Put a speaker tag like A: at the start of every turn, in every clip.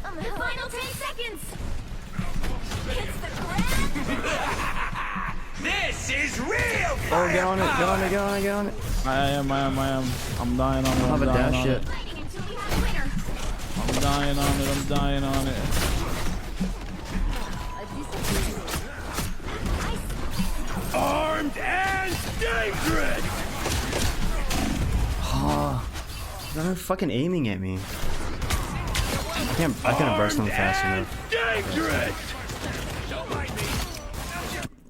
A: The final 10 seconds. Hits the ground.
B: This is real
C: Oh,
B: fire
C: get on it, get on it, get on it, get on it.
D: I am. I'm dying on it.
C: I have
D: I'm
C: a
D: dying
C: dash
D: on
C: yet.
D: it.
A: Fighting until we have a winner.
D: I'm dying on it. I'm dying on it.
B: armed and dangerous.
C: They're fucking aiming at me. I couldn't burst them fast enough.
B: Dangerous.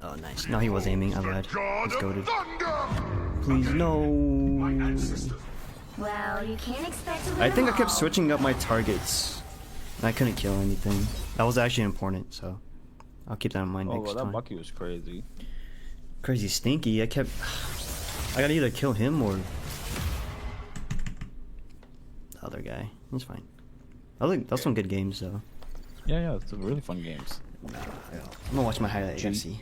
C: Oh, nice. No, he was aiming. I lied.
B: God
C: Let's go to.
B: of thunder.
C: Please, no.
A: Well, you can't expect to win
C: I think I
A: them
C: kept
A: all.
C: switching up my targets. And I couldn't kill anything. That was actually important, so I'll keep that in mind
D: Oh,
C: next
D: well, that
C: time.
D: Bucky was crazy.
C: Crazy stinky. I gotta either kill him or the other guy. He's fine. I think that's some good games though.
D: Yeah, it's a really fun games.
C: I'm gonna watch my highlight.
D: G-
C: See.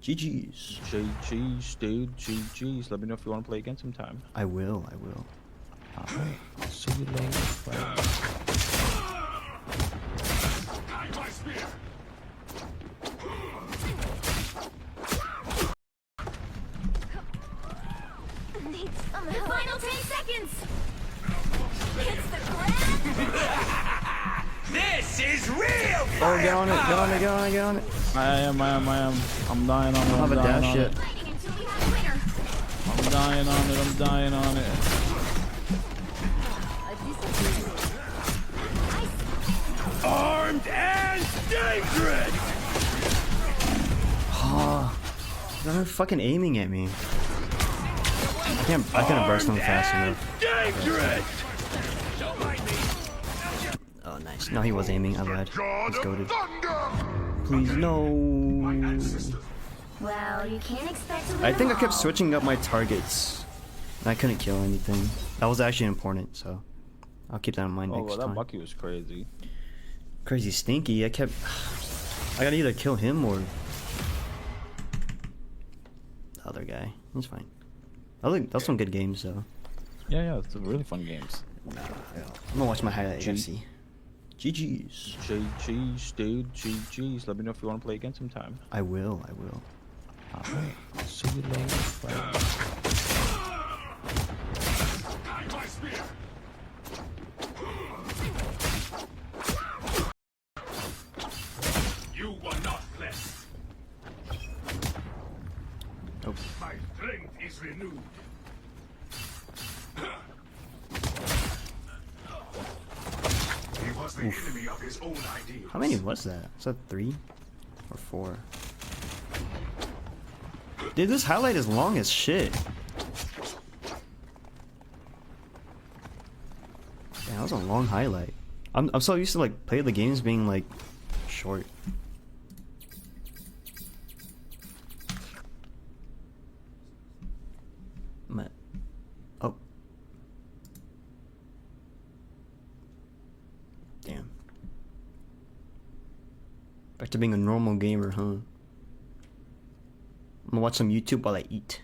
C: GG's.
D: GG's, dude. GG's. Let me know if you want to play again sometime.
C: I will. I will.
D: Alright. See you later. Bye.
A: The final 10 seconds. Hits the ground.
B: This is real
C: Oh,
B: fire.
C: get on it, get on it, get on it, get on it.
D: I am. I'm dying on it.
C: I have
D: I'm
C: a
D: dying
C: dash
D: on
C: yet.
D: it.
A: Fighting until we have a winner.
D: I'm dying on it. I'm dying on it.
B: Armed and dangerous.
C: They're fucking aiming at me. I couldn't burst them fast enough.
B: Dangerous.
C: Oh, nice. No, he was aiming. I lied.
B: God
C: Let's go
B: of
C: to.
B: thunder.
C: Please, no.
A: Well, you can't expect to win
C: I think I
A: them
C: kept
A: all.
C: switching up my targets. And I couldn't kill anything. That was actually important, so I'll keep that in mind
D: Oh,
C: next
D: well, that
C: time.
D: Bucky was crazy.
C: Crazy stinky. I gotta either kill him or the other guy. He's fine. I think that's some good games though.
D: Yeah, it's a really fun games.
C: I'm gonna watch my highlight.
D: G-
C: See. GG's.
D: GG's, dude. GG's. Let me know if you want to play again sometime.
C: I will. I will.
D: Alright. See you later. Bye.
B: You were not blessed.
C: Oh.
B: My strength is renewed. He was the enemy of his own ideals.
C: How many was that? Was that 3 or 4? Dude, this highlight is long as shit. Yeah, that was a long highlight. I'm so used to like play the games being like short. Oh. Damn. Back to being a normal gamer, huh? I'm gonna watch some YouTube while I eat.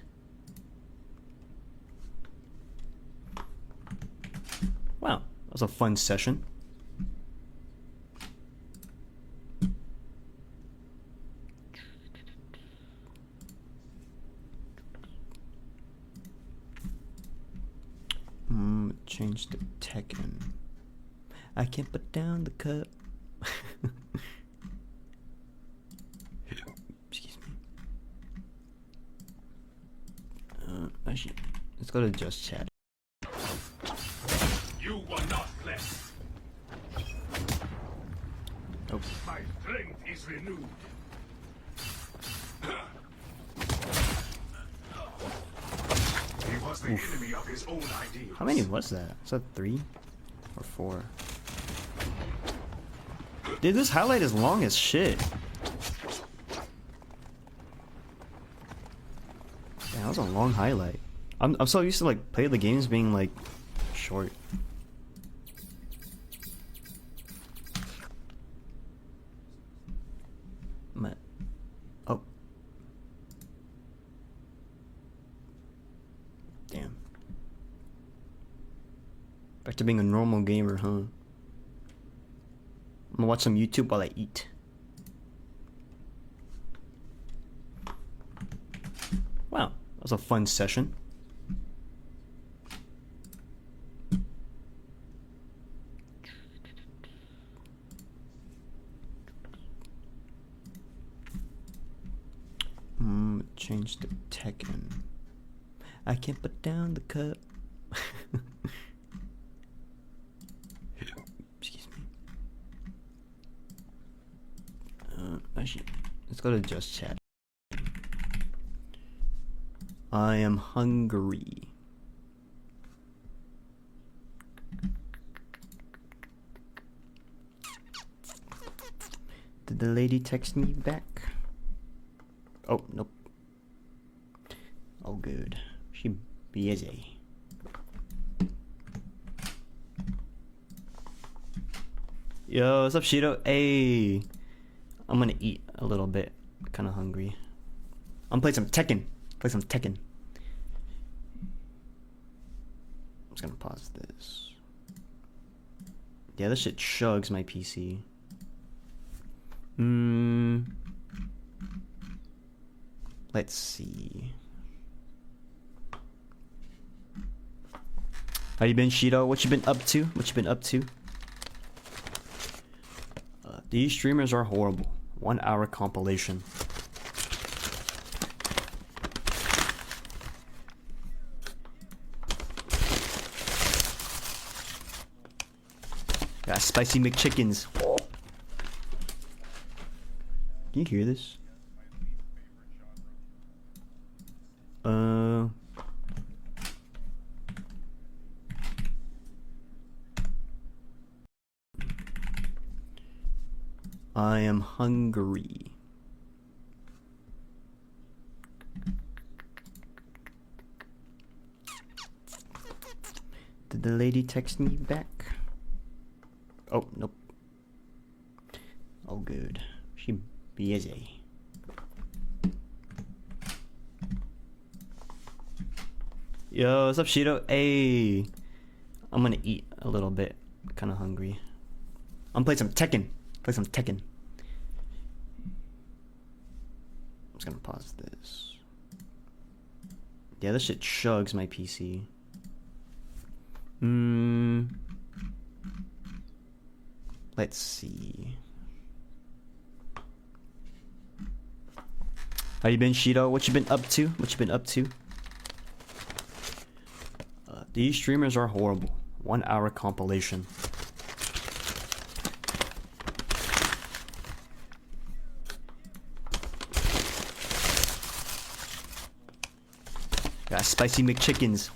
C: Wow, that was a fun session. Change the Tekken. I can't put down the cup. Excuse me. Actually, let's go to just chat.
B: You were not blessed.
C: Oh.
B: My strength is renewed. He was the enemy of his own ideals.
C: How many was that? Was that 3 or 4? Dude, this highlight is long as shit. Yeah, that was a long highlight. I'm so used to like play the games being like short. Oh. Damn. Back to being a normal gamer, huh? gonna watch some YouTube while I eat. Wow, that was a fun session. Change the Tekken. I can't put down the cup. Excuse me. Actually, let's go to just chat. I am hungry. Did the lady text me back? Oh, nope. Oh, good. She busy. Yo, what's up, Shido? Hey, I'm gonna eat a little bit. Kind of hungry. I'm playing some Tekken. Play some Tekken. I'm just gonna pause this. Yeah, this shit chugs my PC. Let's see. How you been, Shido? What you been up to? What you been up to? These streamers are horrible. 1 hour compilation. Got spicy McChickens. Can you hear this? I am hungry. Did the lady text me back? Oh, nope. Oh, good. She busy. Yo, what's up, Shido? Hey, I'm gonna eat a little bit. Kind of hungry. I'm playing some Tekken. Play some Tekken. I'm just gonna pause this. Yeah, this shit chugs my PC. Let's see. How you been, Shido? What you been up to? What you been up to? These streamers are horrible. 1 hour compilation. Got spicy McChickens.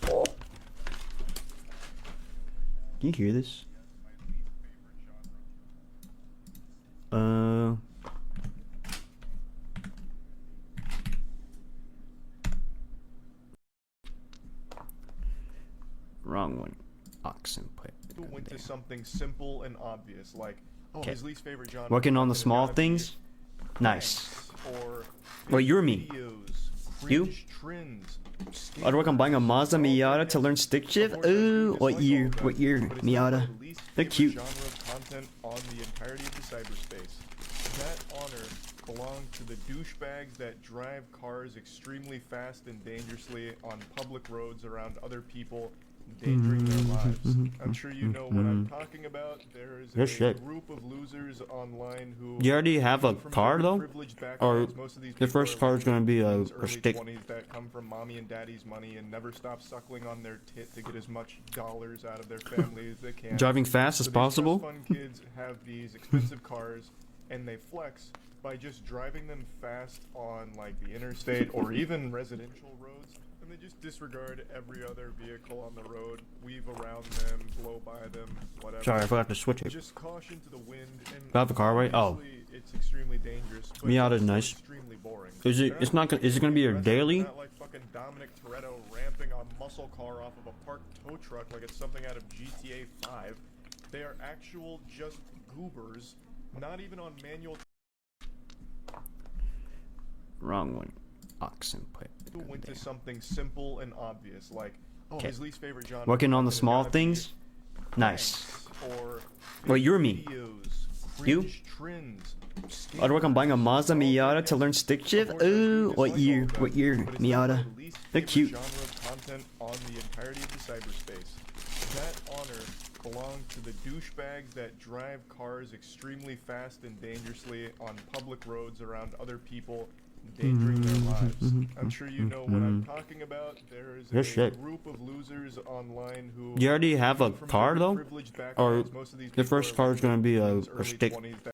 C: Can you hear this? Wrong one. Oxen put.
E: Went to something simple and obvious, like his least favorite genre.
C: Working on the small things. Nice. Well, you're me. You? I'd work on buying a Mazda Miata to learn stick shift. Ooh, what year? What year, Miata? They're cute.
E: Genre of content on the entirety of the cyberspace. That honor belonged to the douchebags that drive cars extremely fast and dangerously on public roads around other people, endangering their lives. I'm sure you know what I'm talking about. There's a group of losers online who...
C: You already have a car, though? Or the first car is going to be a stick?
E: That come from mommy and daddy's money and never stop suckling on their tit to get as much dollars out of their family as they can.
C: Driving fast as possible?
E: Fun kids have these expensive cars and they flex by just driving them fast on like the interstate or even residential roads, and they just disregard every other vehicle on the road, weave around them, blow by them, whatever.
C: Sorry, I forgot to switch it.
E: Just caution to the wind. And
C: I have the car, right? Oh.
E: It's extremely dangerous. But
C: Miata's
E: it's
C: nice.
E: Extremely boring.
C: Is it? It's not. Is it going to be a daily?
E: Not like fucking Dominic Toretto ramping a muscle car off of a parked tow truck like it's something out of GTA 5. They are actual just goobers, not even on manual.
C: Wrong one. Oxen put.
E: Went to something simple and obvious, like his least favorite genre.
C: Working on the small things. Nice. Well, you're me. You?
E: cringe trends,
C: I'd work on buying a Mazda Miata to learn stick shift. Ooh, what year? What year?
E: But it's
C: Miata.
E: my least
C: They're
E: favorite
C: cute.
E: genre of content on the entirety of the cyberspace. That honor belonged to the douchebags that drive cars extremely fast and dangerously on public roads around other people, endangering their lives. I'm sure you know what I'm talking about. There is
C: Good
E: a
C: shit.
E: group of losers online who
C: You already have a
E: from
C: car
E: very
C: though?
E: privileged
C: Or
E: backgrounds. Most of these
C: your
E: people
C: first
E: are
C: car is gonna be a
E: in their early
C: stick
E: 20s that